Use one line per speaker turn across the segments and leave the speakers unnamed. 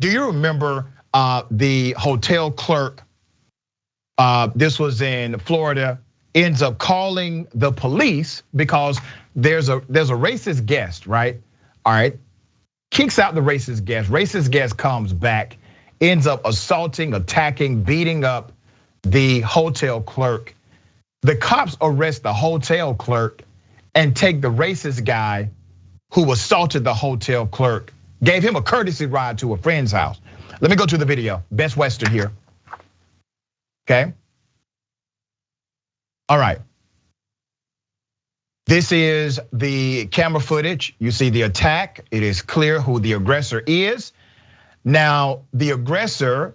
do you remember the hotel clerk? This was in Florida. Ends up calling the police because there's a racist guest, right? All right, kicks out the racist guest. Racist guest comes back, ends up assaulting, attacking, beating up the hotel clerk. The cops arrest the hotel clerk and take the racist guy who assaulted the hotel clerk, gave him a courtesy ride to a friend's house. Let me go to the video. Best Western here. Okay. All right. This is the camera footage. You see the attack. It is clear who the aggressor is. Now, the aggressor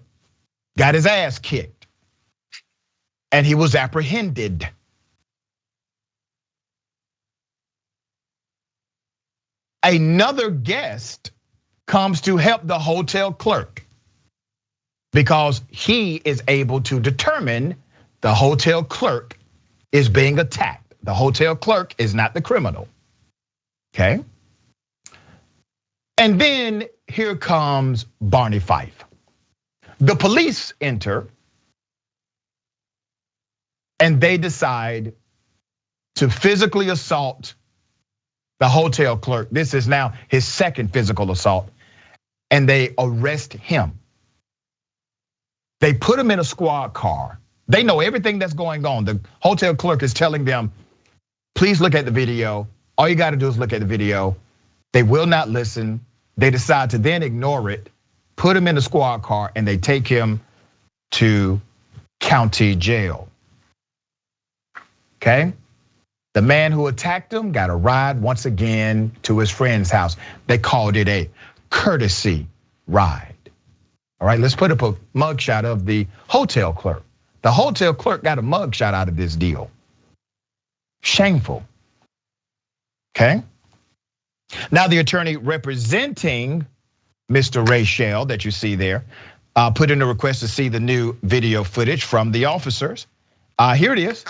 got his ass kicked and he was apprehended. Another guest comes to help the hotel clerk because he is able to determine the hotel clerk is being attacked. The hotel clerk is not the criminal, okay? And then here comes Barney Fife. The police enter and they decide to physically assault the hotel clerk. This is now his second physical assault, and they arrest him. They put him in a squad car. They know everything that's going on. The hotel clerk is telling them, please look at the video. All you gotta do is look at the video. They will not listen. They decide to then ignore it, put him in the squad car, and they take him to county jail. Okay? The man who attacked him got a ride once again to his friend's house. They called it a courtesy ride. All right, let's put up a mugshot of the hotel clerk. The hotel clerk got a mugshot out of this deal. Shameful. Okay. Now the attorney representing Mr. Rachal that you see there put in a request to see the new video footage from the officers. Here it is.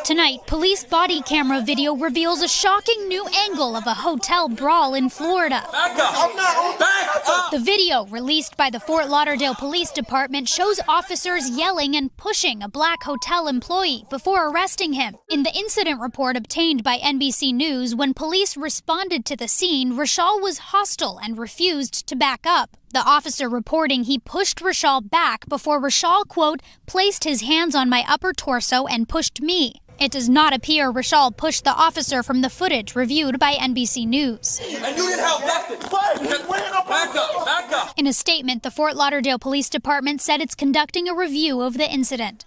Tonight, police body camera video reveals a shocking new angle of a hotel brawl in Florida.
Back up. Back up.
The video, released by the Fort Lauderdale Police Department, shows officers yelling and pushing a black hotel employee before arresting him. In the incident report obtained by NBC News, when police responded to the scene, Rachal was hostile and refused to back up. The officer reporting he pushed Rachal back before Rachal, quote, placed his hands on my upper torso and pushed me. It does not appear Rachal pushed the officer from the footage reviewed by NBC News.
And you didn't help back up.
In a statement, the Fort Lauderdale Police Department said it's conducting a review of the incident.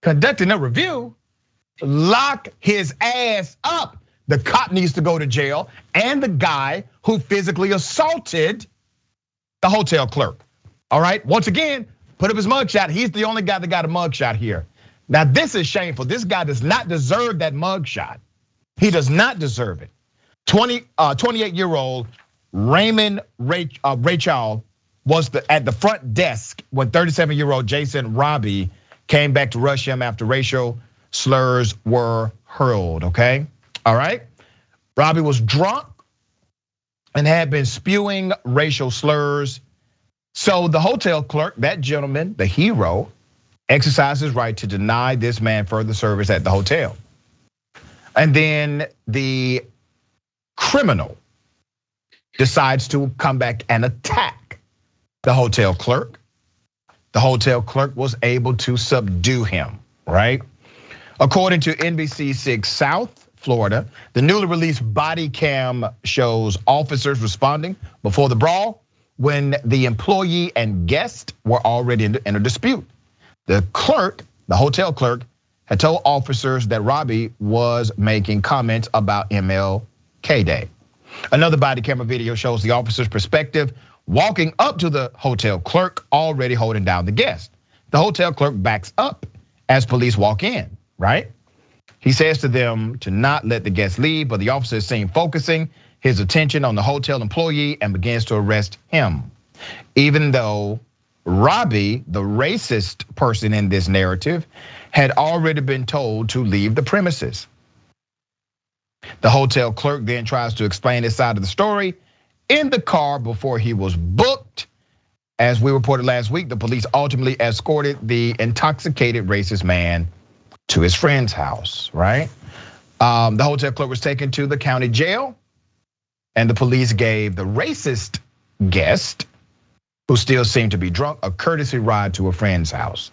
Conducting a review? Lock his ass up. The cop needs to go to jail, and the guy who physically assaulted the hotel clerk. All right, once again, put up his mugshot. He's the only guy that got a mugshot here. Now this is shameful. This guy does not deserve that mugshot. He does not deserve it. 28-year-old Raymond Rachal was at the front desk when 37-year-old Jason Robbie came back to rush him after racial slurs were hurled, okay? All right, Robbie was drunk and had been spewing racial slurs. So the hotel clerk, that gentleman, the hero, exercised his right to deny this man further service at the hotel. And then the criminal decides to come back and attack the hotel clerk. The hotel clerk was able to subdue him, right? According to NBC6 South Florida, the newly released body cam shows officers responding before the brawl when the employee and guest were already in a dispute. The clerk, the hotel clerk, had told officers that Robbie was making comments about MLK Day. Another body camera video shows the officer's perspective walking up to the hotel clerk already holding down the guest. The hotel clerk backs up as police walk in, right? He says to them to not let the guest leave, but the officer is seen focusing his attention on the hotel employee and begins to arrest him. Even though Robbie, the racist person in this narrative, had already been told to leave the premises. The hotel clerk then tries to explain his side of the story in the car before he was booked As we reported last week, the police ultimately escorted the intoxicated racist man to his friend's house, right? The hotel clerk was taken to the county jail, and the police gave the racist guest, who still seemed to be drunk, a courtesy ride to a friend's house.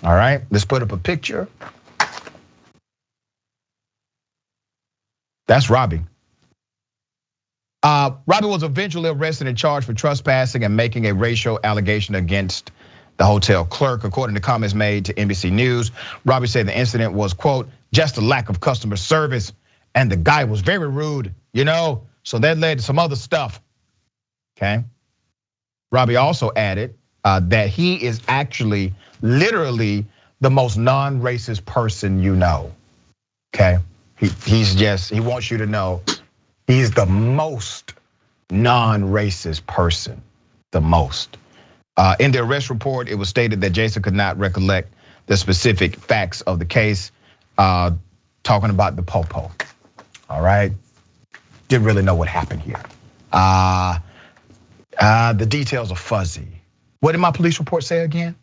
All right, let's put up a picture. That's Robbie. Robbie was eventually arrested and charged for trespassing and making a racial allegation against the hotel clerk. According to comments made to NBC News, Robbie said the incident was, quote, just a lack of customer service, and the guy was very rude, so that led to some other stuff, okay? Robbie also added that he is actually literally the most non-racist person you know, okay? He wants you to know he's the most non-racist person, the most. In the arrest report, it was stated that Jason could not recollect the specific facts of the case, talking about the popo, all right? Didn't really know what happened here. The details are fuzzy. What did my police report say again?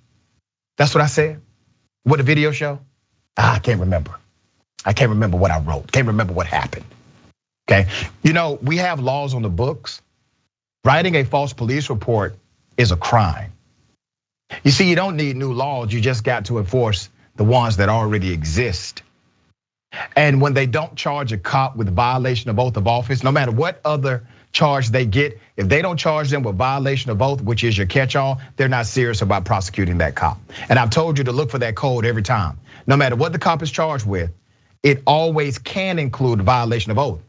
That's what I said? What the video show? I can't remember. I can't remember what I wrote. Can't remember what happened. Okay, we have laws on the books. Writing a false police report is a crime. You see, you don't need new laws, you just got to enforce the ones that already exist. And when they don't charge a cop with violation of oath of office, no matter what other charge they get, if they don't charge them with violation of oath, which is your catch-all, they're not serious about prosecuting that cop. And I've told you to look for that code every time. No matter what the cop is charged with, it always can include violation of oath.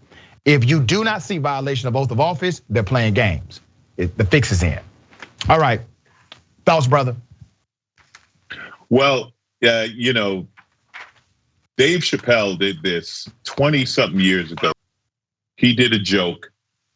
If you do not see violation of oath of office, they're playing games. The fix is in. All right, thoughts, brother?
Well, Dave Chappelle did this 20-something years ago. He did a joke.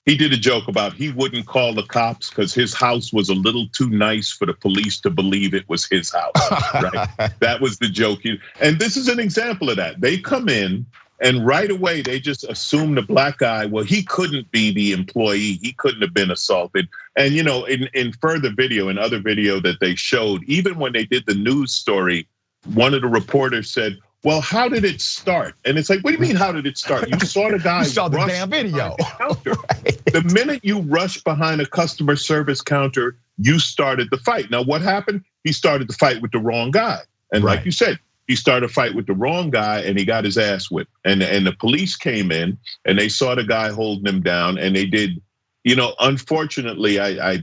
He did a joke about he wouldn't call the cops because his house was a little too nice for the police to believe it was his house, right? That was the joke. And this is an example of that. They come in and right away they just assume the black guy, well, he couldn't be the employee. He couldn't have been assaulted. And in further video, in other video that they showed, even when they did the news story, one of the reporters said, well, how did it start? And it's like, what do you mean, how did it start? You saw the guy.
You saw the damn video.
Right. The minute you rush behind a customer service counter, you started the fight. Now, what happened? He started the fight with the wrong guy. And like you said, he started a fight with the wrong guy and he got his ass whipped. And the police came in and they saw the guy holding him down and they did, unfortunately, I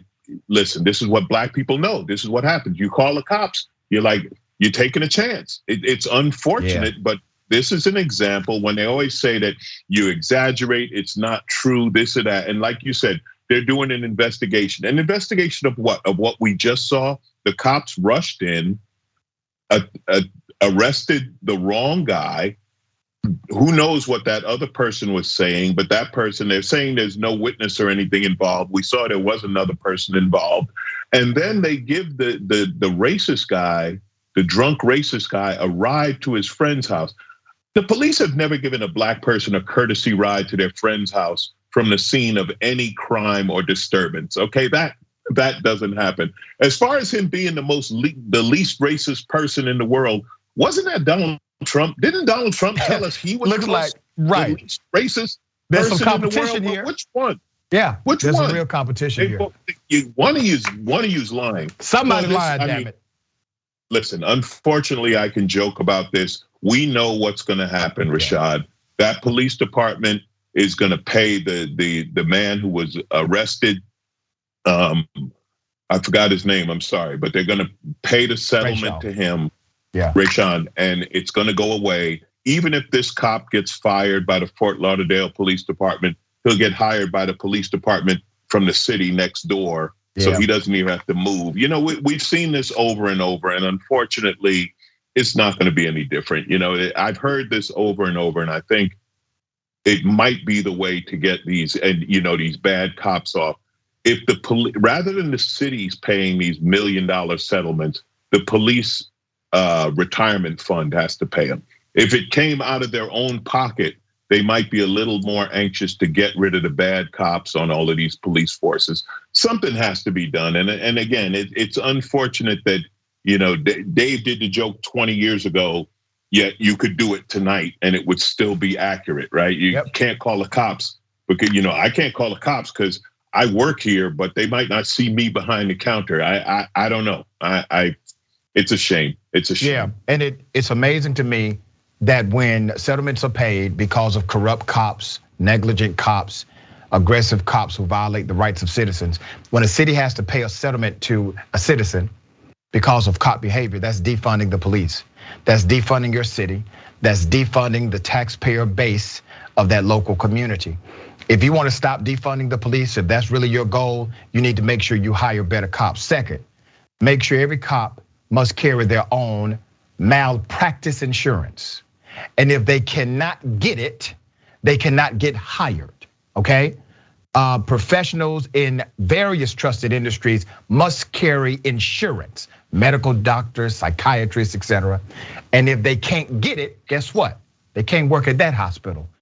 listen, this is what black people know. This is what happens. You call the cops, you're taking a chance. It's unfortunate, but this is an example when they always say that you exaggerate, it's not true, this or that. And like you said, they're doing an investigation. An investigation of what? Of what we just saw. The cops rushed in, arrested the wrong guy. Who knows what that other person was saying, but that person, they're saying there's no witness or anything involved. We saw there was another person involved. And then they give the racist guy, the drunk racist guy, a ride to his friend's house. The police have never given a black person a courtesy ride to their friend's house from the scene of any crime or disturbance. Okay, that doesn't happen. As far as him being the least racist person in the world, wasn't that Donald Trump? Didn't Donald Trump tell us he was the least racist
There's
person
some competition
in the world?
here.
Which one?
Yeah,
which
there's
one?
a real competition here.
You want to use lying.
Somebody's lying, damn it.
Listen, unfortunately, I can joke about this. We know what's going to happen, Rashad. That police department is going to pay the man who was arrested. I forgot his name. I'm sorry, but they're going to pay the settlement to him, Rashad, and it's going to go away. Even if this cop gets fired by the Fort Lauderdale Police Department, he'll get hired by the police department from the city next door. So he doesn't even have to move. We've seen this over and over, and unfortunately, it's not going to be any different. I've heard this over and over, and I think it might be the way to get these bad cops off. If the police, rather than the cities paying these $1 million settlements, the police retirement fund has to pay them. If it came out of their own pocket, they might be a little more anxious to get rid of the bad cops on all of these police forces. Something has to be done. And again, it's unfortunate that, Dave did the joke 20 years ago, yet you could do it tonight and it would still be accurate, right? You can't call the cops because, I can't call the cops because I work here, but they might not see me behind the counter. I don't know. It's a shame. It's a shame.
Yeah, and it's amazing to me that when settlements are paid because of corrupt cops, negligent cops, aggressive cops who violate the rights of citizens, when a city has to pay a settlement to a citizen because of cop behavior, that's defunding the police. That's defunding your city. That's defunding the taxpayer base of that local community. If you want to stop defunding the police, if that's really your goal, you need to make sure you hire better cops. Second, make sure every cop must carry their own malpractice insurance. And if they cannot get it, they cannot get hired, okay? Professionals in various trusted industries must carry insurance, medical doctors, psychiatrists, etc. And if they can't get it, guess what? They can't work at that hospital.